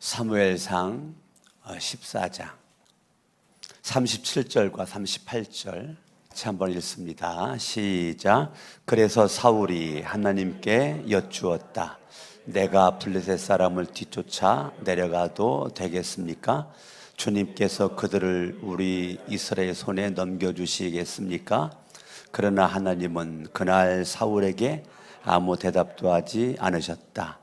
사무엘상 14장 37절과 38절 같이 한번 읽습니다. 시작. 그래서 사울이 하나님께 여쭈었다. 내가 블레셋 사람을 뒤쫓아 내려가도 되겠습니까? 주님께서 그들을 우리 이스라엘 손에 넘겨주시겠습니까? 그러나 하나님은 그날 사울에게 아무 대답도 하지 않으셨다.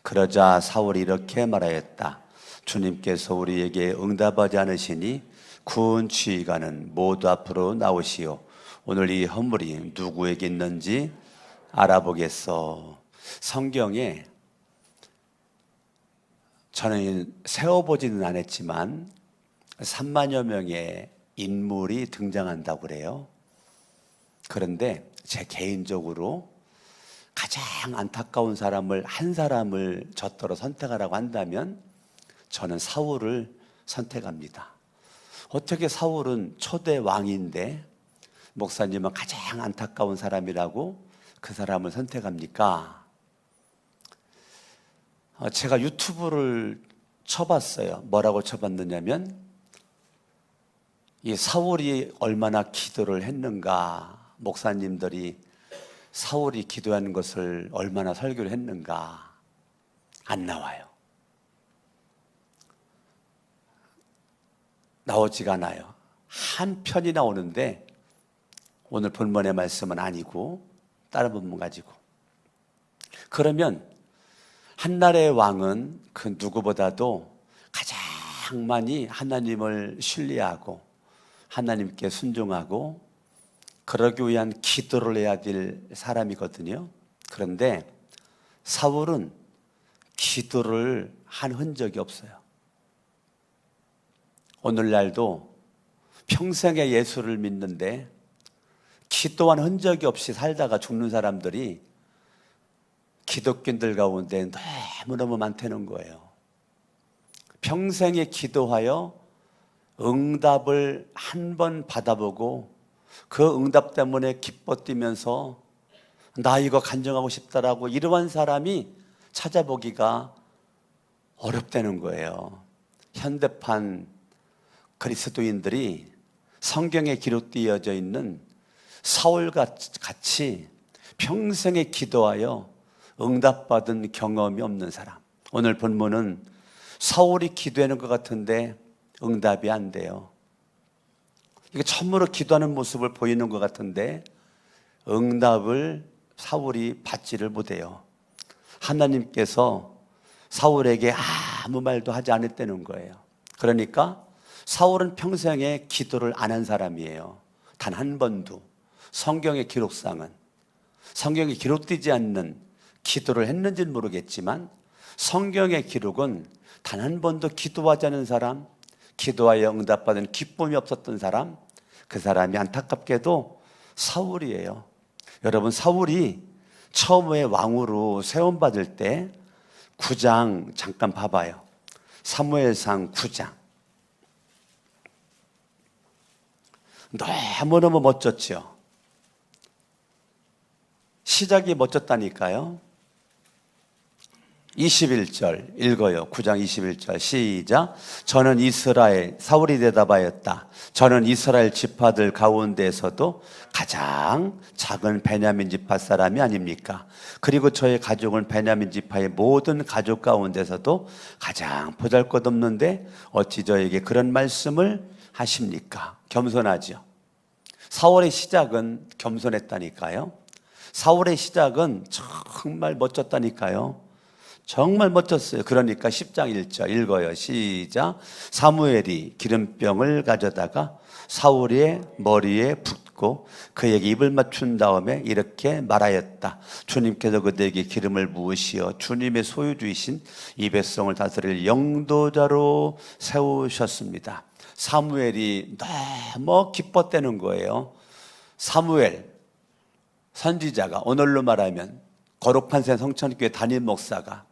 그러자 사울이 이렇게 말하였다. 주님께서 우리에게 응답하지 않으시니 군 지휘관은 모두 앞으로 나오시오. 오늘 이 허물이 누구에게 있는지 알아보겠어. 성경에 저는 세어보지는 않았지만 3만여 명의 인물이 등장한다고 그래요. 그런데 제 개인적으로 가장 안타까운 사람을 한 사람을 젖도록 선택하라고 한다면 저는 사울을 선택합니다. 어떻게 사울은 초대 왕인데 목사님은 가장 안타까운 사람이라고 그 사람을 선택합니까? 제가 유튜브를 쳐봤어요. 뭐라고 쳐봤느냐면 이 사울이 얼마나 기도를 했는가, 목사님들이 사울이 기도하는 것을 얼마나 설교를 했는가 안 나와요. 나오지가 않아요. 한 편이 나오는데 오늘 본문의 말씀은 아니고 다른 본문 가지고. 그러면 한나라의 왕은 그 누구보다도 가장 많이 하나님을 신뢰하고 하나님께 순종하고 그러기 위한 기도를 해야 될 사람이거든요. 그런데 사울은 기도를 한 흔적이 없어요. 오늘날도 평생에 예수를 믿는데 기도한 흔적이 없이 살다가 죽는 사람들이 기독교인들 가운데 너무너무 많다는 거예요. 평생에 기도하여 응답을 한 번 받아보고 그 응답 때문에 기뻐 뛰면서 나 이거 간증하고 싶다라고 이러한 사람이 찾아보기가 어렵다는 거예요. 현대판 그리스도인들이 성경에 기록되어져 있는 사울같이 평생에 기도하여 응답받은 경험이 없는 사람. 오늘 본문은 사울이 기도하는 것 같은데 응답이 안 돼요. 이게 처음으로 기도하는 모습을 보이는 것 같은데 응답을 사울이 받지를 못해요. 하나님께서 사울에게 아무 말도 하지 않았다는 거예요. 그러니까 사울은 평생에 기도를 안 한 사람이에요. 단 한 번도. 성경의 기록상은 성경에 기록되지 않는 기도를 했는지는 모르겠지만 성경의 기록은 단 한 번도 기도하지 않은 사람, 기도하여 응답받은 기쁨이 없었던 사람, 그 사람이 안타깝게도 사울이에요. 여러분, 사울이 처음에 왕으로 세움받을 때 9장 잠깐 봐봐요. 사무엘상 9장. 너무너무 멋졌죠. 시작이 멋졌다니까요. 21절 읽어요. 9장 21절 시작. 저는 사울이 대답하였다. 저는 이스라엘 지파들 가운데에서도 가장 작은 베냐민 지파 사람이 아닙니까? 그리고 저의 가족은 베냐민 지파의 모든 가족 가운데서도 가장 보잘것없는데 어찌 저에게 그런 말씀을 하십니까? 겸손하죠. 사울의 시작은 겸손했다니까요. 사울의 시작은 정말 멋졌다니까요. 정말 멋졌어요. 그러니까 10장 1절 읽어요. 시작. 사무엘이 기름병을 가져다가 사울의 머리에 붓고 그에게 입을 맞춘 다음에 이렇게 말하였다. 주님께서 그들에게 기름을 부으시어 주님의 소유주이신 이 백성을 다스릴 영도자로 세우셨습니다. 사무엘이 너무 기뻤다는 거예요. 사무엘 선지자가, 오늘로 말하면 거룩한 새 성천교회 담임 목사가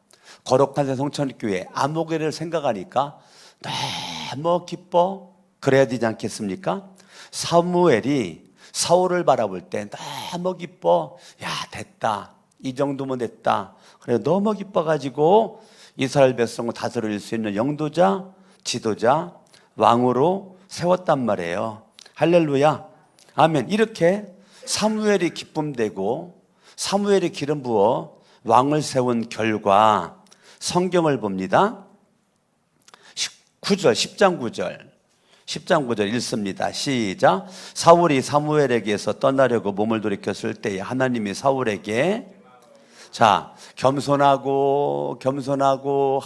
거룩한 새 성천교회 암호교회를 생각하니까 너무 기뻐. 그래야 되지 않겠습니까? 사무엘이 사울을 바라볼 때 너무 기뻐. 야, 됐다. 이 정도면 됐다. 그래 너무 기뻐가지고 이스라엘 백성을 다스릴 수 있는 영도자, 지도자, 왕으로 세웠단 말이에요. 할렐루야. 아멘. 이렇게 사무엘이 기쁨되고 사무엘이 기름 부어 왕을 세운 결과 성경을 봅니다. 9절, 10장 9절. 10장 9절 읽습니다. 시작. 사울이 사무엘에게서 떠나려고 몸을 돌이켰을 때에 하나님이 사울에게 겸손하고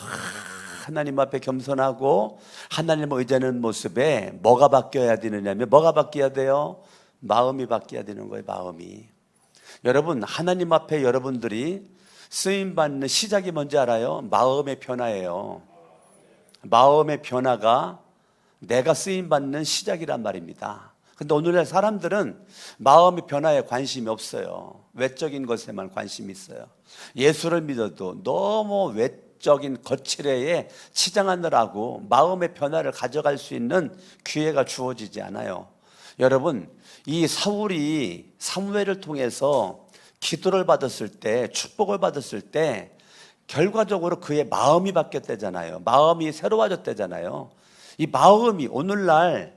하나님 앞에 겸손하고 하나님을 의지하는 모습에 뭐가 바뀌어야 되느냐면 뭐가 바뀌어야 돼요? 마음이 바뀌어야 되는 거예요. 마음이. 여러분, 하나님 앞에 여러분들이 쓰임받는 시작이 뭔지 알아요? 마음의 변화예요. 마음의 변화가 내가 쓰임받는 시작이란 말입니다. 근데 오늘날 사람들은 마음의 변화에 관심이 없어요. 외적인 것에만 관심이 있어요. 예수를 믿어도 너무 외적인 거칠애에 치장하느라고 마음의 변화를 가져갈 수 있는 기회가 주어지지 않아요. 여러분, 이 사울이 사무엘을 통해서 기도를 받았을 때, 축복을 받았을 때 결과적으로 그의 마음이 바뀌었대잖아요. 마음이 새로워졌대잖아요. 이 마음이 오늘날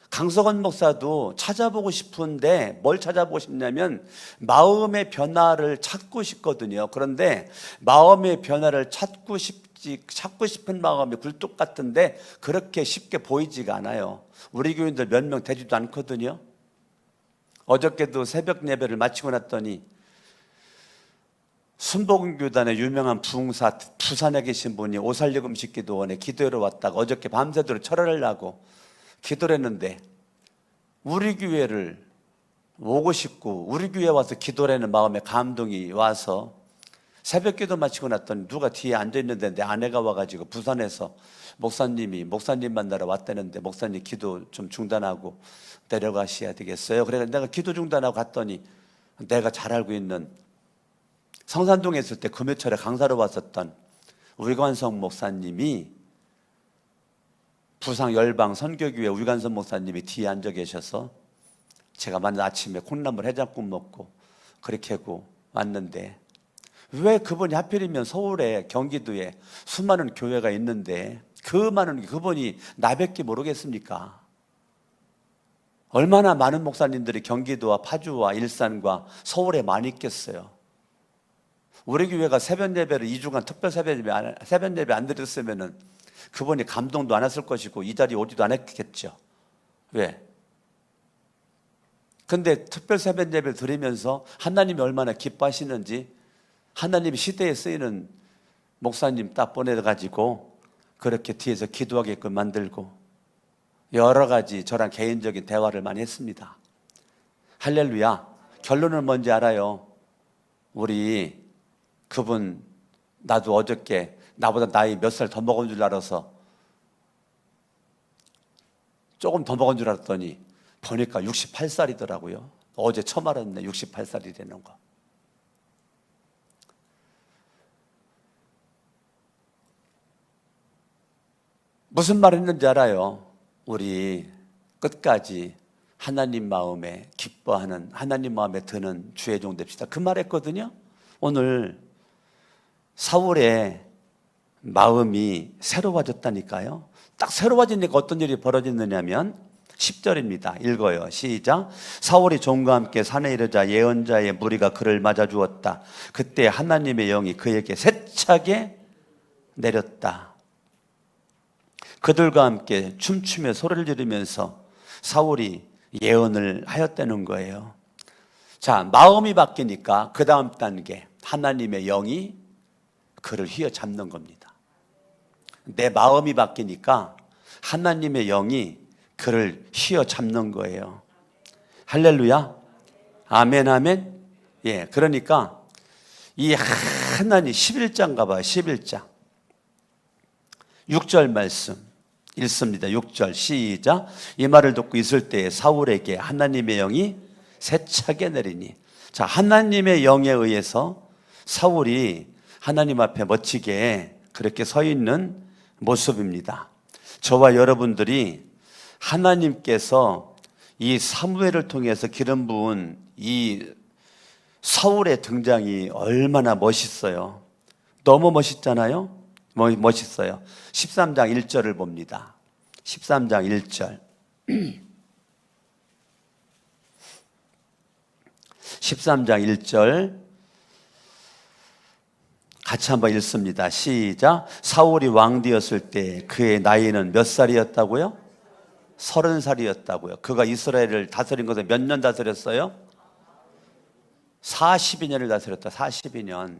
강석원 목사도 찾아보고 싶은데 뭘 찾아보고 싶냐면 마음의 변화를 찾고 싶거든요. 그런데 마음의 변화를 찾고 싶은 마음이 굴뚝 같은데 그렇게 쉽게 보이지가 않아요. 우리 교인들 몇 명 되지도 않거든요. 어저께도 새벽 예배를 마치고 났더니 순복음교단의 유명한 부흥사 부산에 계신 분이 오살육 음식기도원에 기도하러 왔다가 어저께 밤새도록 철회를 하고 기도를 했는데 우리 교회를 오고 싶고 우리 교회 와서 기도를 하는 마음에 감동이 와서 새벽 기도 마치고 났더니 누가 뒤에 앉아있는데 내 아내가 와가지고 부산에서 목사님 만나러 왔다는데 목사님 기도 좀 중단하고 내려가셔야 되겠어요. 그래서 내가 기도 중단하고 갔더니 내가 잘 알고 있는 성산동에 있을 때 금요철에 강사로 왔었던 위관성 목사님이 부상 열방 선교교회 위관성 목사님이 뒤에 앉아 계셔서 제가 만난 아침에 콩나물 해장국 먹고 그렇게 하고 왔는데 왜 그분이 하필이면 서울에 경기도에 수많은 교회가 있는데 그 많은 그분이 나밖에 모르겠습니까? 얼마나 많은 목사님들이 경기도와 파주와 일산과 서울에 많이 있겠어요. 우리 교회가 새벽 예배를 2주간 특별 새벽 예배 안 드렸으면은 그분이 감동도 안 했을 것이고 이 자리에 오지도 않았겠죠. 왜? 근데 특별 새벽 예배를 드리면서 하나님이 얼마나 기뻐하시는지 하나님이 시대에 쓰이는 목사님 딱 보내가지고 그렇게 뒤에서 기도하게끔 만들고 여러 가지 저랑 개인적인 대화를 많이 했습니다. 할렐루야. 결론은 뭔지 알아요? 우리 그분 나도 어저께 나보다 나이 몇 살 더 먹은 줄 알아서 조금 더 먹은 줄 알았더니 보니까 68살이더라고요. 어제 처음 알았네. 68살이 되는 거. 무슨 말 했는지 알아요? 우리 끝까지 하나님 마음에 기뻐하는 하나님 마음에 드는 주의 종 됩시다. 그 말 했거든요. 오늘 사울의 마음이 새로워졌다니까요. 딱 새로워지니까 어떤 일이 벌어졌느냐면 10절입니다. 읽어요. 시작. 사울이 종과 함께 산에 이르자 예언자의 무리가 그를 맞아 주었다. 그때 하나님의 영이 그에게 세차게 내렸다. 그들과 함께 춤추며 소리를 지르면서 사울이 예언을 하였다는 거예요. 자, 마음이 바뀌니까 그 다음 단계 하나님의 영이 그를 휘어잡는 겁니다. 내 마음이 바뀌니까 하나님의 영이 그를 휘어잡는 거예요. 할렐루야. 아멘 아멘. 예, 그러니까 이 하나님 11장 가봐요. 11장 6절 말씀 읽습니다. 6절 시작. 이 말을 듣고 있을 때에 사울에게 하나님의 영이 세차게 내리니. 자, 하나님의 영에 의해서 사울이 하나님 앞에 멋지게 그렇게 서 있는 모습입니다. 저와 여러분들이 하나님께서 이 사무엘을 통해서 기름 부은 이 사울의 등장이 얼마나 멋있어요. 너무 멋있잖아요. 멋있어요. 13장 1절을 봅니다. 13장 1절. 13장 1절 같이 한번 읽습니다. 시작. 사울이 왕되었을 때 그의 나이는 몇 살이었다고요? 30살이었다고요. 그가 이스라엘을 다스린 것은 몇 년 다스렸어요? 42년을 다스렸다. 42년.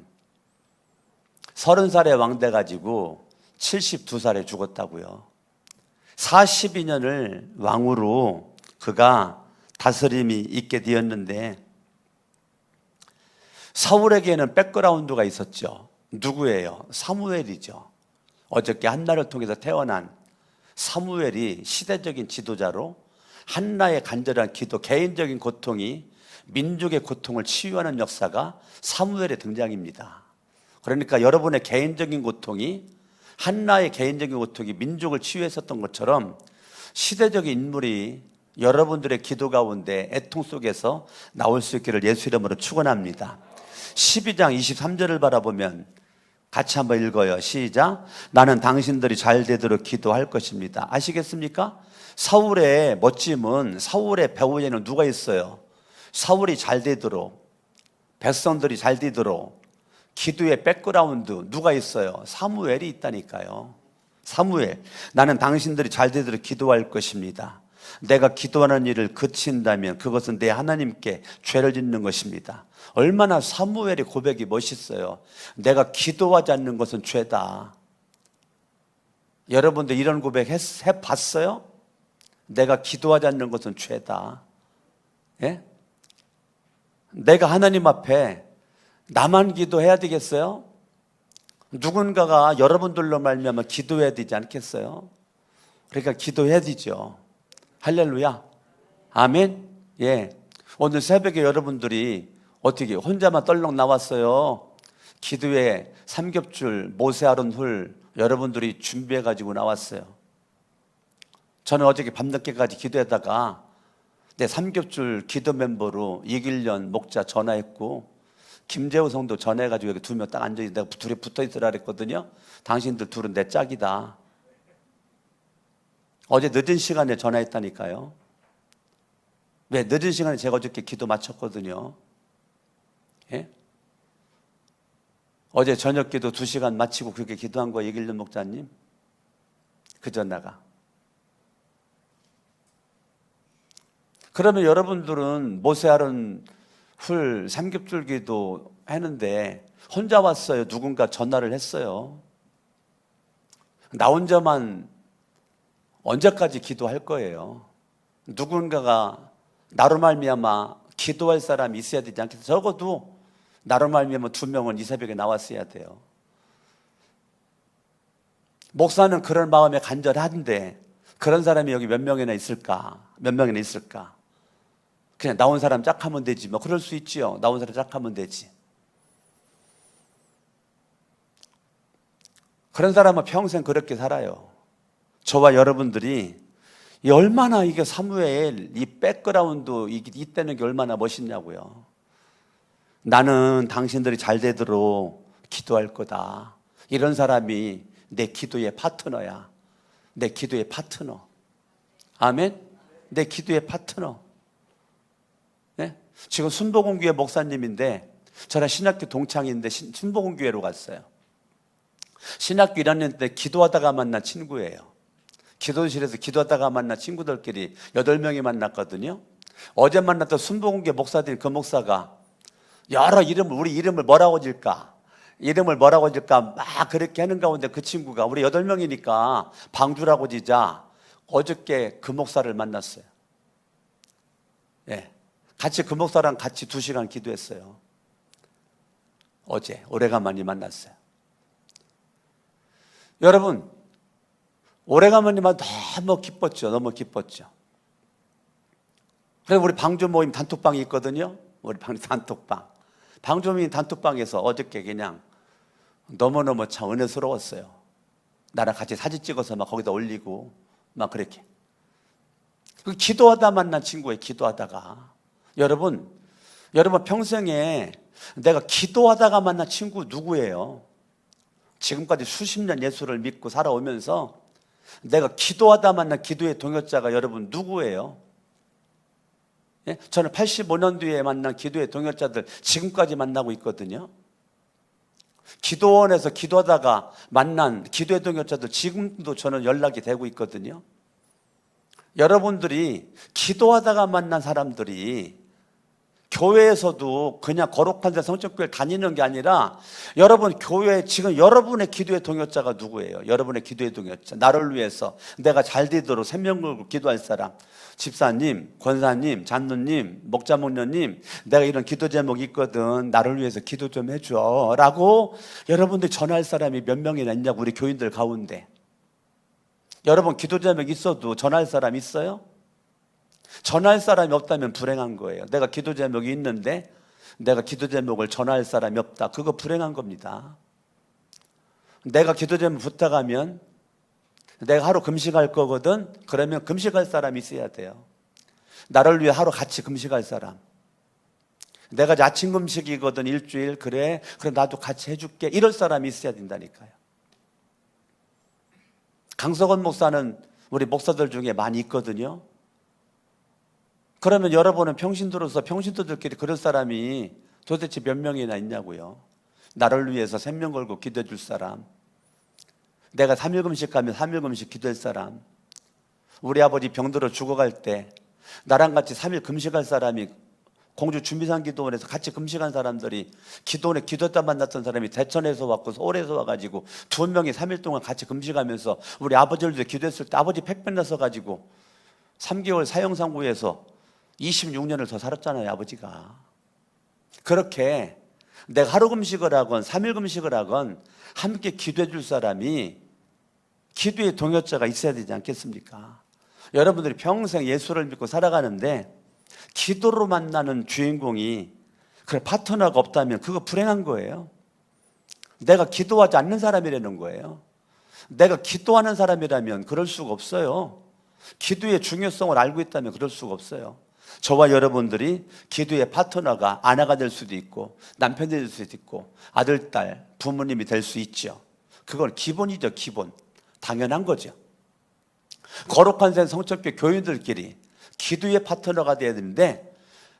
30살에 왕돼 가지고 72살에 죽었다고요. 42년을 왕으로 그가 다스림이 있게 되었는데 사울에게는 백그라운드가 있었죠. 누구예요? 사무엘이죠. 어저께 한나를 통해서 태어난 사무엘이 시대적인 지도자로 한나의 간절한 기도, 개인적인 고통이 민족의 고통을 치유하는 역사가 사무엘의 등장입니다. 그러니까 여러분의 개인적인 고통이, 한나의 개인적인 고통이 민족을 치유했었던 것처럼 시대적인 인물이 여러분들의 기도 가운데 애통 속에서 나올 수 있기를 예수 이름으로 축원합니다. 12장 23절을 바라보면 같이 한번 읽어요. 시작. 나는 당신들이 잘 되도록 기도할 것입니다. 아시겠습니까? 사울의 멋짐은, 사울의 배후에는 누가 있어요? 사울이 잘 되도록, 백성들이 잘 되도록 기도의 백그라운드 누가 있어요? 사무엘이 있다니까요. 사무엘. 나는 당신들이 잘 되도록 기도할 것입니다. 내가 기도하는 일을 그친다면 그것은 내 하나님께 죄를 짓는 것입니다. 얼마나 사무엘의 고백이 멋있어요. 내가 기도하지 않는 것은 죄다. 여러분들 이런 고백 해봤어요? 내가 기도하지 않는 것은 죄다. 예? 내가 하나님 앞에 나만 기도해야 되겠어요? 누군가가 여러분들로 말미암아 기도해야 되지 않겠어요? 그러니까 기도해야 되죠. 할렐루야. 아멘. 예. 오늘 새벽에 여러분들이 어떻게 혼자만 떨렁 나왔어요? 기도에 삼겹줄, 모세 아론 훌 여러분들이 준비해 가지고 나왔어요. 저는 어저께 밤늦게까지 기도하다가 내 삼겹줄 기도 멤버로 이길련 목자 전화했고 김재호 성도 전화해가지고 여기 두 명 딱 앉아있는데 내가 둘이 붙어있으라 그랬거든요. 당신들 둘은 내 짝이다. 어제 늦은 시간에 전화했다니까요. 왜? 늦은 시간에 제가 어저께 기도 마쳤거든요. 예? 어제 저녁 기도 2시간 마치고 그렇게 기도한 거 이길련 목자님? 그 전화가. 그러면 여러분들은 모세 아론 훌 삼겹줄 기도 했는데 혼자 왔어요? 누군가 전화를 했어요? 나 혼자만 언제까지 기도할 거예요? 누군가가 나로 말미암아 기도할 사람이 있어야 되지 않겠어요? 적어도 나로 말미암아 2명은 이 새벽에 나왔어야 돼요. 목사는 그런 마음에 간절한데 그런 사람이 여기 몇 명이나 있을까? 몇 명이나 있을까? 그냥 나온 사람 짝 하면 되지. 뭐 그럴 수 있지요. 나온 사람 짝 하면 되지. 그런 사람은 평생 그렇게 살아요. 저와 여러분들이 얼마나 이게 사무엘 이 백그라운드 이때는 게 얼마나 멋있냐고요. 나는 당신들이 잘 되도록 기도할 거다. 이런 사람이 내 기도의 파트너야. 내 기도의 파트너. 아멘. 내 기도의 파트너. 네? 지금 순복음교회 목사님인데 저랑 신학교 동창인데 순복음교회로 갔어요. 신학교 1학년 때 기도하다가 만난 친구예요. 기도실에서 기도하다가 만난 친구들끼리 8명이 만났거든요. 어제 만났던 순복음교회 목사들인 그 목사가 여러 이름을, 우리 이름을 뭐라고 질까? 이름을 뭐라고 질까? 막 그렇게 하는 가운데 그 친구가 우리 8명이니까 방주라고 지자 어저께 그 목사를 만났어요. 예. 같이 그 목사랑 같이 2시간 기도했어요. 어제 오래간만에 만났어요. 여러분, 오래간만에 너무 기뻤죠. 너무 기뻤죠. 그래서 우리 방주 모임 단톡방이 있거든요. 우리 단톡방. 방주 모임 단톡방에서 어저께 그냥 너무너무 참 은혜스러웠어요. 나랑 같이 사진 찍어서 막 거기다 올리고 막 그렇게. 기도하다 만난 친구예요. 기도하다가. 여러분 평생에 내가 기도하다가 만난 친구 누구예요? 지금까지 수십 년 예수를 믿고 살아오면서 내가 기도하다 만난 기도의 동역자가 여러분 누구예요? 예? 저는 85년 뒤에 만난 기도의 동역자들 지금까지 만나고 있거든요. 기도원에서 기도하다가 만난 기도의 동역자들 지금도 저는 연락이 되고 있거든요. 여러분들이 기도하다가 만난 사람들이 교회에서도 그냥 거룩한 데 성적교회를 다니는 게 아니라 여러분 교회에 지금 여러분의 기도의 동역자가 누구예요? 여러분의 기도의 동역자. 나를 위해서 내가 잘 되도록 생명 걸고 기도할 사람. 집사님, 권사님, 장로님, 목자 목녀님, 내가 이런 기도 제목이 있거든. 나를 위해서 기도 좀 해줘 라고 여러분들이 전할 사람이 몇 명이나 있냐고 우리 교인들 가운데. 여러분 기도 제목 있어도 전할 사람 있어요? 전할 사람이 없다면 불행한 거예요. 내가 기도 제목이 있는데 내가 기도 제목을 전할 사람이 없다. 그거 불행한 겁니다. 내가 기도 제목 부탁하면 내가 하루 금식할 거거든. 그러면 금식할 사람이 있어야 돼요. 나를 위해 하루 같이 금식할 사람. 내가 아침 금식이거든 일주일. 그래 나도 같이 해줄게. 이럴 사람이 있어야 된다니까요. 강석원 목사는 우리 목사들 중에 많이 있거든요. 그러면 여러분은 평신도로서 평신도들끼리 그럴 사람이 도대체 몇 명이나 있냐고요. 나를 위해서 생명 걸고 기도해 줄 사람. 내가 3일 금식하면 3일 금식 기도할 사람. 우리 아버지 병들어 죽어갈 때 나랑 같이 3일 금식할 사람이 공주 준비산 기도원에서 같이 금식한 사람들이 기도원에 기도했다 만났던 사람이 대천에서 왔고 서울에서 와가지고 2명이 3일 동안 같이 금식하면서 우리 아버지들도 기도했을 때 아버지 폐병 나서 가지고 3개월 사형상구에서 26년을 더 살았잖아요, 아버지가. 그렇게 내가 하루 금식을 하건 3일 금식을 하건 함께 기도해 줄 사람이 기도의 동역자가 있어야 되지 않겠습니까? 여러분들이 평생 예수를 믿고 살아가는데 기도로 만나는 주인공이 그 파트너가 없다면 그거 불행한 거예요. 내가 기도하지 않는 사람이라는 거예요. 내가 기도하는 사람이라면 그럴 수가 없어요. 기도의 중요성을 알고 있다면 그럴 수가 없어요. 저와 여러분들이 기도의 파트너가 아내가 될 수도 있고 남편이 될 수도 있고 아들, 딸, 부모님이 될 수 있죠. 그건 기본이죠, 기본. 당연한 거죠. 거룩한 성적교 교인들끼리 기도의 파트너가 돼야 되는데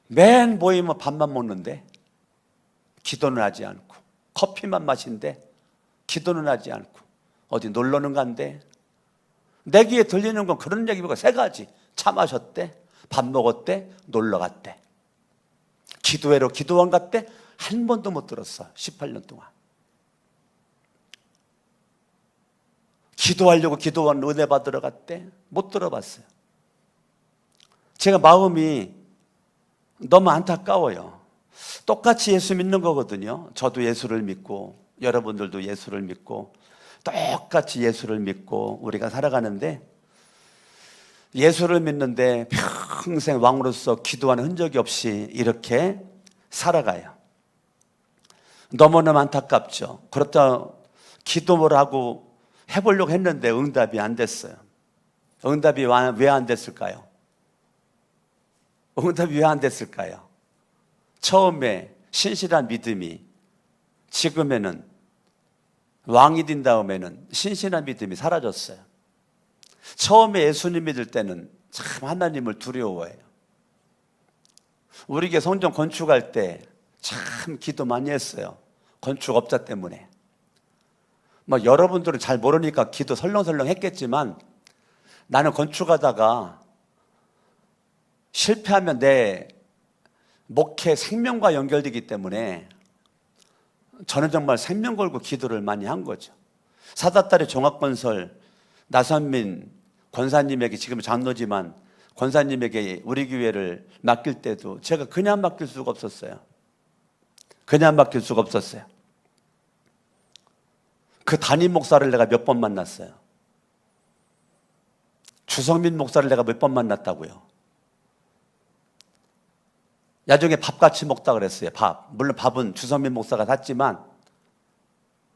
맨 모이면 밥만 먹는데 기도는 하지 않고 커피만 마신데 기도는 하지 않고 어디 놀러는 간대. 내 귀에 들리는 건 그런 얘기가 세 가지. 차 마셨대, 밥 먹었대, 놀러 갔대. 기도회로 기도원 갔대. 한 번도 못 들었어. 18년 동안. 기도하려고 기도원 은혜 받으러 갔대. 못 들어봤어요. 제가 마음이 너무 안타까워요. 똑같이 예수 믿는 거거든요. 저도 예수를 믿고 여러분들도 예수를 믿고 똑같이 예수를 믿고 우리가 살아가는데 예수를 믿는데 평생 왕으로서 기도하는 흔적이 없이 이렇게 살아가요. 너무너무 안타깝죠. 그렇다 기도를 하고 해보려고 했는데 응답이 안 됐어요. 응답이 왜 안 됐을까요? 응답이 왜 안 됐을까요? 처음에 신실한 믿음이 지금에는 왕이 된 다음에는 신실한 믿음이 사라졌어요. 처음에 예수님 믿을 때는 참 하나님을 두려워해요. 우리 교회 성전 건축할 때 참 기도 많이 했어요. 건축업자 때문에. 뭐 여러분들은 잘 모르니까 기도 설렁설렁 했겠지만 나는 건축하다가 실패하면 내 목회 생명과 연결되기 때문에 저는 정말 생명 걸고 기도를 많이 한 거죠. 사다다리 종합건설 나선민 권사님에게 지금 장로지만 권사님에게 우리 교회를 맡길 때도 제가 그냥 맡길 수가 없었어요. 그냥 맡길 수가 없었어요. 그 담임 목사를 내가 몇 번 만났어요. 주성민 목사를 내가 몇 번 만났다고요. 나중에 밥 같이 먹다 그랬어요. 밥. 물론 밥은 주성민 목사가 샀지만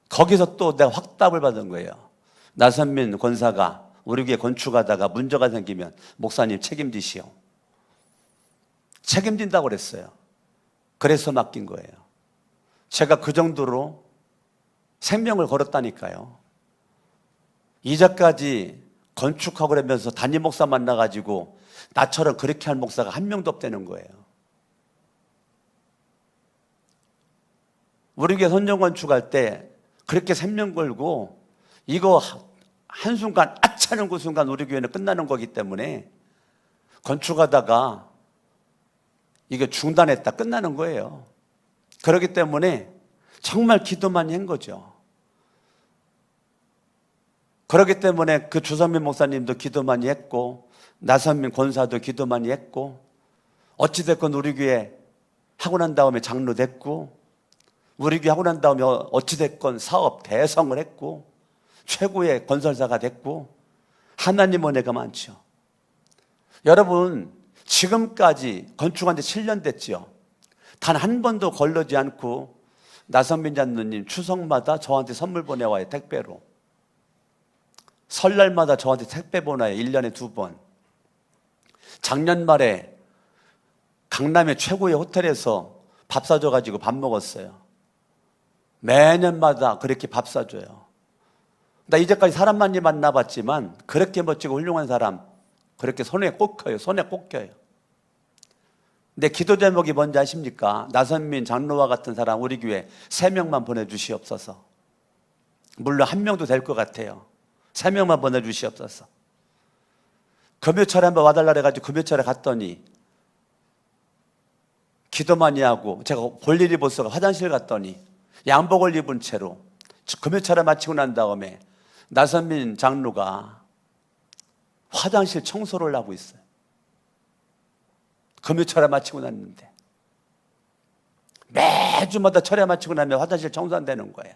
거기서 또 내가 확답을 받은 거예요. 나선민 권사가 우리 교회 건축하다가 문제가 생기면 목사님 책임지시오. 책임진다고 그랬어요. 그래서 맡긴 거예요. 제가 그 정도로 생명을 걸었다니까요. 이제까지 건축하고 그러면서 담임 목사 만나가지고 나처럼 그렇게 한 목사가 한 명도 없다는 거예요. 우리 교회 선전 건축할 때 그렇게 생명 걸고 이거 한순간 아차는 그 순간 우리 교회는 끝나는 거기 때문에 건축하다가 이게 중단했다 끝나는 거예요. 그렇기 때문에 정말 기도 많이 한 거죠. 그렇기 때문에 그 주선민 목사님도 기도 많이 했고 나선민 권사도 기도 많이 했고 어찌됐건 우리 교회 하고 난 다음에 장로 됐고 우리 교회 하고 난 다음에 어찌됐건 사업 대성을 했고 최고의 건설사가 됐고 하나님 은혜가 많죠. 여러분 지금까지 건축한 지 7년 됐죠. 단 한 번도 걸르지 않고 나선민 장로님 추석마다 저한테 선물 보내와요. 택배로. 설날마다 저한테 택배 보내요. 1년에 2번. 작년 말에 강남의 최고의 호텔에서 밥 사줘가지고 밥 먹었어요. 매년마다 그렇게 밥 사줘요. 나 이제까지 사람 많이 만나봤지만 그렇게 멋지고 훌륭한 사람 그렇게 손에 꼭 껴요. 손에 꼭 껴요. 근데 기도 제목이 뭔지 아십니까? 나선민 장로와 같은 사람 우리 교회 3명만 보내주시옵소서. 물론 1명도 될 것 같아요. 3명만 보내주시옵소서. 금요철에 한번 와달라 그래가지고 금요철에 갔더니 기도 많이 하고 제가 볼 일이 벌써 화장실 갔더니 양복을 입은 채로 금요철에 마치고 난 다음에 나선민 장로가 화장실 청소를 하고 있어요. 금요철에 마치고 났는데 매주마다 철에 마치고 나면 화장실 청소한다는 거예요.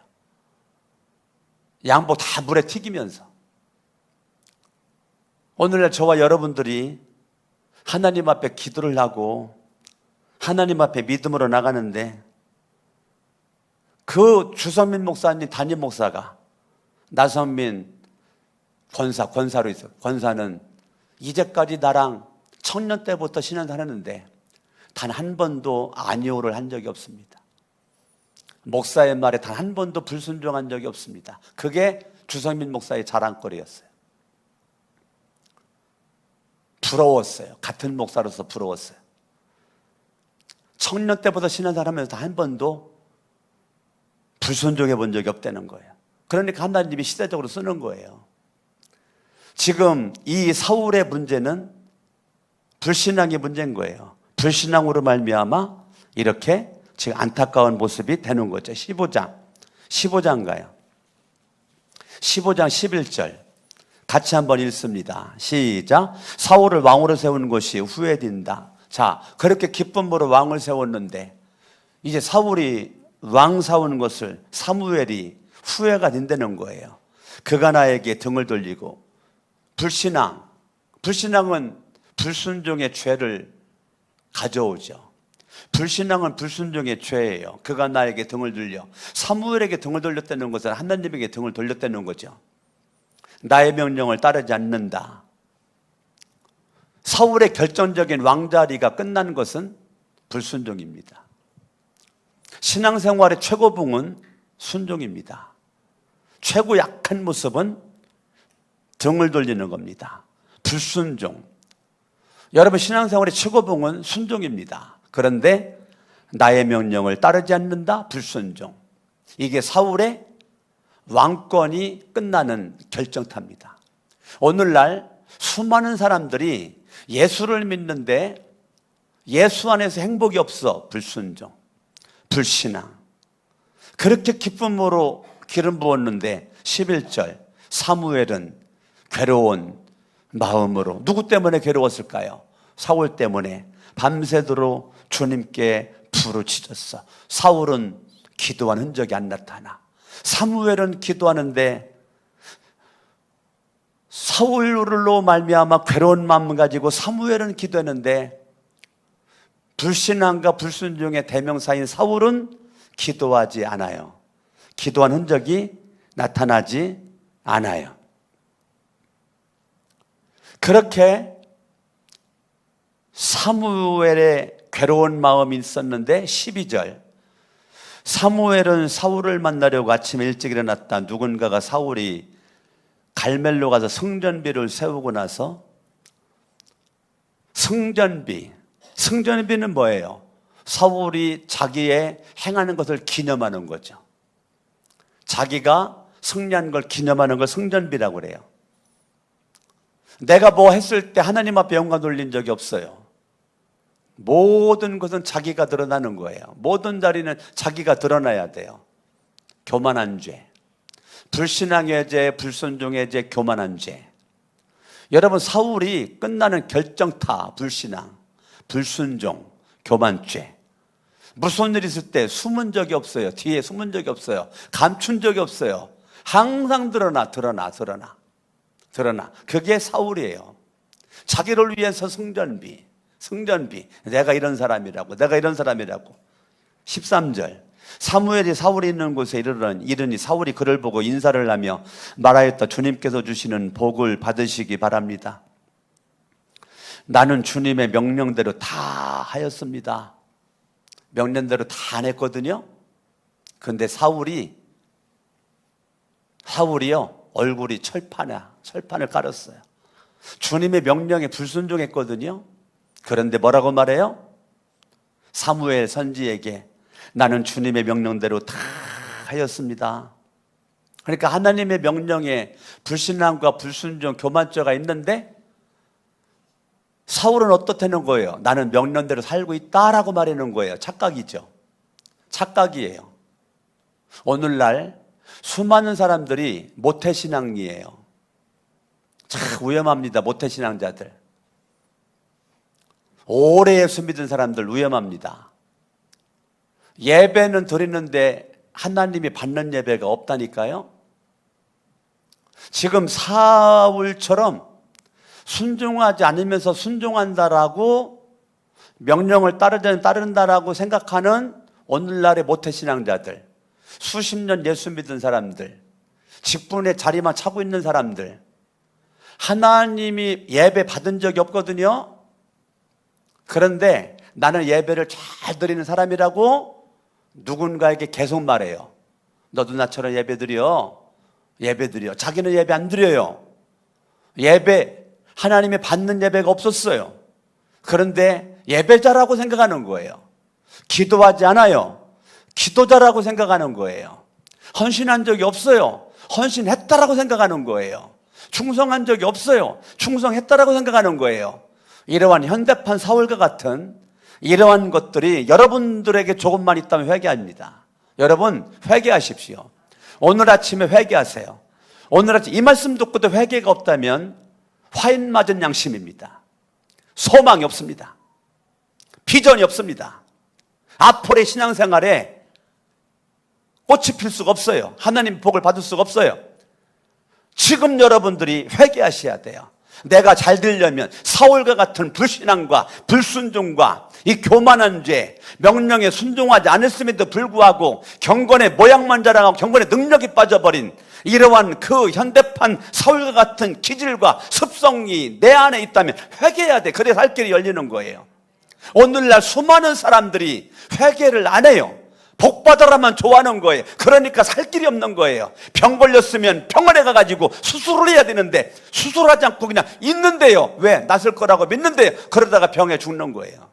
양복 다 물에 튀기면서. 오늘날 저와 여러분들이 하나님 앞에 기도를 하고 하나님 앞에 믿음으로 나가는데 그 주선민 목사님 담임 목사가 나선민 권사로 있어요. 권사는 이제까지 나랑 청년 때부터 신앙하는데 단 한 번도 아니오를 한 적이 없습니다. 목사의 말에 단 한 번도 불순종한 적이 없습니다. 그게 주선민 목사의 자랑거리였어요. 부러웠어요. 같은 목사로서 부러웠어요. 청년 때부터 신앙하면서 단 한 번도 불순종해 본 적이 없다는 거예요. 그러니까 하나님이 시대적으로 쓰는 거예요. 지금 이 사울의 문제는 불신앙의 문제인 거예요. 불신앙으로 말미암아 이렇게 지금 안타까운 모습이 되는 거죠. 15장가요. 15장 11절 같이 한번 읽습니다. 시작. 사울을 왕으로 세운 것이 후회된다. 자, 그렇게 기쁨으로 왕을 세웠는데 이제 사울이 왕 세운 것을 사무엘이 후회가 된다는 거예요. 그가 나에게 등을 돌리고 불신앙은 불순종의 죄를 가져오죠. 불신앙은 불순종의 죄예요. 그가 나에게 등을 돌려. 사무엘에게 등을 돌렸다는 것은 하나님에게 등을 돌렸다는 거죠. 나의 명령을 따르지 않는다. 사울의 결정적인 왕자리가 끝난 것은 불순종입니다. 신앙생활의 최고봉은 순종입니다. 최고 약한 모습은 등을 돌리는 겁니다. 불순종. 여러분 신앙생활의 최고봉은 순종입니다. 그런데 나의 명령을 따르지 않는다. 불순종. 이게 사울의 왕권이 끝나는 결정타입니다. 오늘날 수많은 사람들이 예수를 믿는데 예수 안에서 행복이 없어. 불순종, 불신앙. 그렇게 기쁨으로 기름 부었는데 11절 사무엘은 괴로운 마음으로. 누구 때문에 괴로웠을까요? 사울 때문에 밤새도록 주님께 부르짖었어. 사울은 기도한 흔적이 안 나타나. 사무엘은 기도하는데 사울로 말미암아 괴로운 마음 가지고 사무엘은 기도했는데 불신앙과 불순종의 대명사인 사울은 기도하지 않아요. 기도한 흔적이 나타나지 않아요. 그렇게 사무엘의 괴로운 마음이 있었는데 12절 사무엘은 사울을 만나려고 아침에 일찍 일어났다. 누군가가 사울이 갈멜로 가서 성전비를 세우고 나서 성전비는 뭐예요? 사울이 자기의 행하는 것을 기념하는 거죠. 자기가 승리한 걸 기념하는 걸 성전비라고 그래요. 내가 뭐 했을 때 하나님 앞에 영광 돌린 적이 없어요. 모든 것은 자기가 드러나는 거예요. 모든 자리는 자기가 드러나야 돼요. 교만한 죄, 불신앙의 죄, 불순종의 죄, 교만한 죄. 여러분, 사울이 끝나는 결정타, 불신앙, 불순종, 교만죄. 무슨 일 있을 때 숨은 적이 없어요. 뒤에 숨은 적이 없어요. 감춘 적이 없어요. 항상 드러나. 그게 사울이에요. 자기를 위해서 성전비. 내가 이런 사람이라고. 13절. 사무엘이 사울이 있는 곳에 이르니 사울이 그를 보고 인사를 하며 말하였다. 주님께서 주시는 복을 받으시기 바랍니다. 나는 주님의 명령대로 다 하였습니다. 명령대로 다 안 했거든요. 그런데 사울이요, 얼굴이 철판을 깔았어요. 주님의 명령에 불순종했거든요. 그런데 뭐라고 말해요? 사무엘 선지에게 나는 주님의 명령대로 다 하였습니다. 그러니까 하나님의 명령에 불신앙과 불순종, 교만죄가 있는데 사울은 어떻다는 거예요? 나는 명령대로 살고 있다라고 말하는 거예요. 착각이죠. 착각이에요. 오늘날 수많은 사람들이 모태신앙이에요. 참 위험합니다. 모태신앙자들. 오래 예수 믿은 사람들 위험합니다. 예배는 드리는데 하나님이 받는 예배가 없다니까요. 지금 사울처럼 순종하지 않으면서 순종한다라고 명령을 따른다라고 생각하는 오늘날의 모태신앙자들, 수십 년 예수 믿은 사람들, 직분의 자리만 차고 있는 사람들, 하나님이 예배 받은 적이 없거든요. 그런데 나는 예배를 잘 드리는 사람이라고 누군가에게 계속 말해요. 너도 나처럼 예배 드려. 자기는 예배 안 드려요. 하나님이 받는 예배가 없었어요. 그런데 예배자라고 생각하는 거예요. 기도하지 않아요. 기도자라고 생각하는 거예요. 헌신한 적이 없어요. 헌신했다라고 생각하는 거예요. 충성한 적이 없어요. 충성했다라고 생각하는 거예요. 이러한 현대판 사울과 같은 이러한 것들이 여러분들에게 조금만 있다면 회개합니다. 여러분 회개하십시오. 오늘 아침에 회개하세요. 오늘 아침 이 말씀 듣고도 회개가 없다면 화인 맞은 양심입니다. 소망이 없습니다. 비전이 없습니다. 앞으로의 신앙생활에 꽃이 필 수가 없어요. 하나님 복을 받을 수가 없어요. 지금 여러분들이 회개하셔야 돼요. 내가 잘 되려면 사울과 같은 불신앙과 불순종과 이 교만한 죄, 명령에 순종하지 않았음에도 불구하고 경건의 모양만 자랑하고 경건의 능력이 빠져버린 이러한 그 현대판 사울과 같은 기질과 습성이 내 안에 있다면 회개해야 돼. 그래야 살 길이 열리는 거예요. 오늘날 수많은 사람들이 회개를 안 해요. 복 받으라만 좋아하는 거예요. 그러니까 살 길이 없는 거예요. 병 걸렸으면 병원에 가가지고 수술을 해야 되는데 수술하지 않고 그냥 있는데요. 왜? 낫을 거라고 믿는데요. 그러다가 병에 죽는 거예요.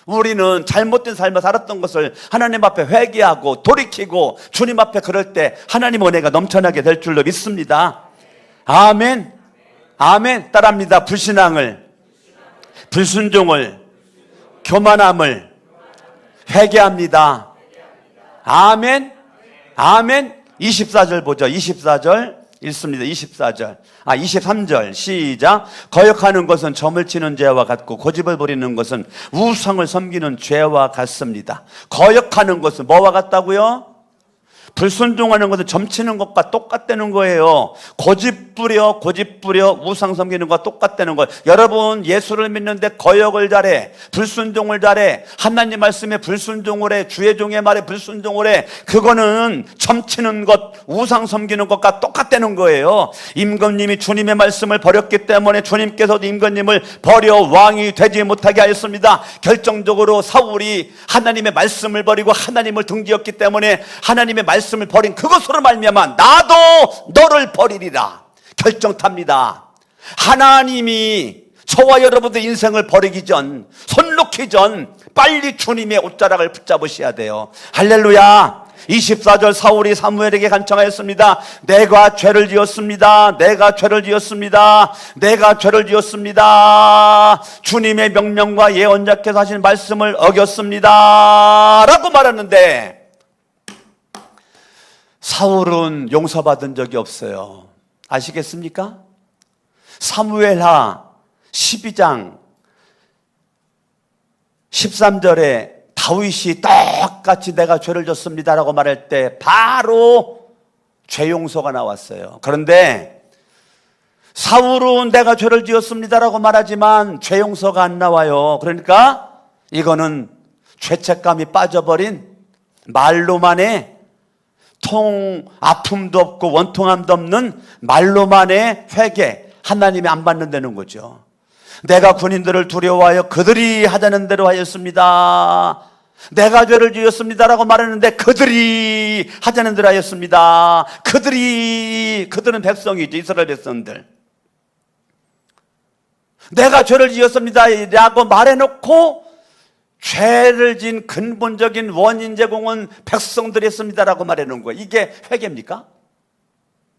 우리는 잘못된 삶을 살았던 것을 하나님 앞에 회개하고 돌이키고 주님 앞에 그럴 때 하나님 은혜가 넘쳐나게 될 줄로 믿습니다. 아멘. 아멘. 따라합니다. 불신앙을, 불순종을, 교만함을 회개합니다. 아멘. 아멘. 24절 보죠. 24절 읽습니다. 23절 시작. 거역하는 것은 점을 치는 죄와 같고 고집을 부리는 것은 우상을 섬기는 죄와 같습니다. 거역하는 것은 뭐와 같다고요? 불순종하는 것은 점치는 것과 똑같다는 거예요. 고집 부려 우상 섬기는 것과 똑같다는 거예요. 여러분, 예수를 믿는데 거역을 잘해, 불순종을 잘해, 하나님 말씀에 불순종을 해, 주의 종의 말에 불순종을 해, 그거는 점치는 것, 우상 섬기는 것과 똑같다는 거예요. 임금님이 주님의 말씀을 버렸기 때문에 주님께서도 임금님을 버려 왕이 되지 못하게 하였습니다. 결정적으로 사울이 하나님의 말씀을 버리고 하나님을 등지었기 때문에 하나님의 말씀을 버린 그것으로 말미암아 나도 너를 버리리라 결정탑니다. 하나님이 저와 여러분들 인생을 버리기 전, 손 놓기 전 빨리 주님의 옷자락을 붙잡으셔야 돼요. 할렐루야. 24절 사울이 사무엘에게 간청하였습니다. 내가 죄를 지었습니다. 내가 죄를 지었습니다. 내가 죄를 지었습니다. 주님의 명령과 예언자께서 하신 말씀을 어겼습니다 라고 말하는데, 사울은 용서받은 적이 없어요. 아시겠습니까? 사무엘하 12장 13절에 다윗이 똑같이 내가 죄를 졌습니다라고 말할 때 바로 죄 용서가 나왔어요. 그런데 사울은 내가 죄를 지었습니다라고 말하지만 죄 용서가 안 나와요. 그러니까 이거는 죄책감이 빠져버린 말로만의 아픔도 없고 원통함도 없는 말로만의 회개, 하나님이 안 받는다는 거죠. 내가 군인들을 두려워하여 그들이 하자는 대로 하였습니다. 내가 죄를 지었습니다라고 말했는데 그들이 하자는 대로 하였습니다. 그들은 백성이죠. 이스라엘 백성들. 내가 죄를 지었습니다라고 말해놓고 죄를 진 근본적인 원인 제공은 백성들이 했습니다라고 말해놓은 거예요. 이게 회개입니까?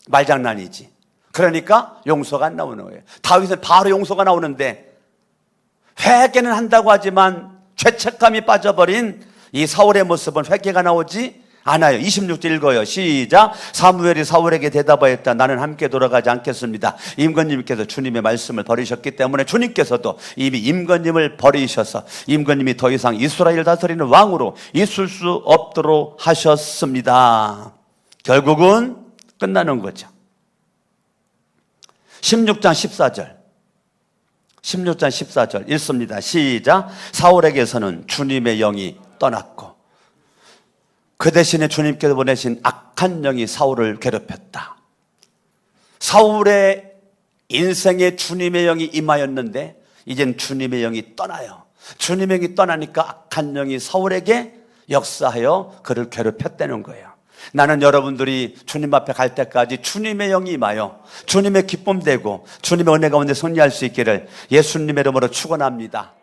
말장난이지. 그러니까 용서가 안 나오는 거예요. 다윗은 바로 용서가 나오는데 회개는 한다고 하지만 죄책감이 빠져버린 이 사울의 모습은 회개가 나오지 않아요. 26절 읽어요. 시작. 사무엘이 사울에게 대답하였다. 나는 함께 돌아가지 않겠습니다. 임금님께서 주님의 말씀을 버리셨기 때문에 주님께서도 이미 임금님을 버리셔서 임금님이 더 이상 이스라엘 다스리는 왕으로 있을 수 없도록 하셨습니다. 결국은 끝나는 거죠. 16장 14절 읽습니다. 시작. 사울에게서는 주님의 영이 떠났고 그 대신에 주님께서 보내신 악한 영이 사울을 괴롭혔다. 사울의 인생에 주님의 영이 임하였는데 이젠 주님의 영이 떠나요. 주님의 영이 떠나니까 악한 영이 사울에게 역사하여 그를 괴롭혔다는 거예요. 나는 여러분들이 주님 앞에 갈 때까지 주님의 영이 임하여 주님의 기쁨 되고 주님의 은혜 가운데 승리할 수 있기를 예수님의 이름으로 축원합니다.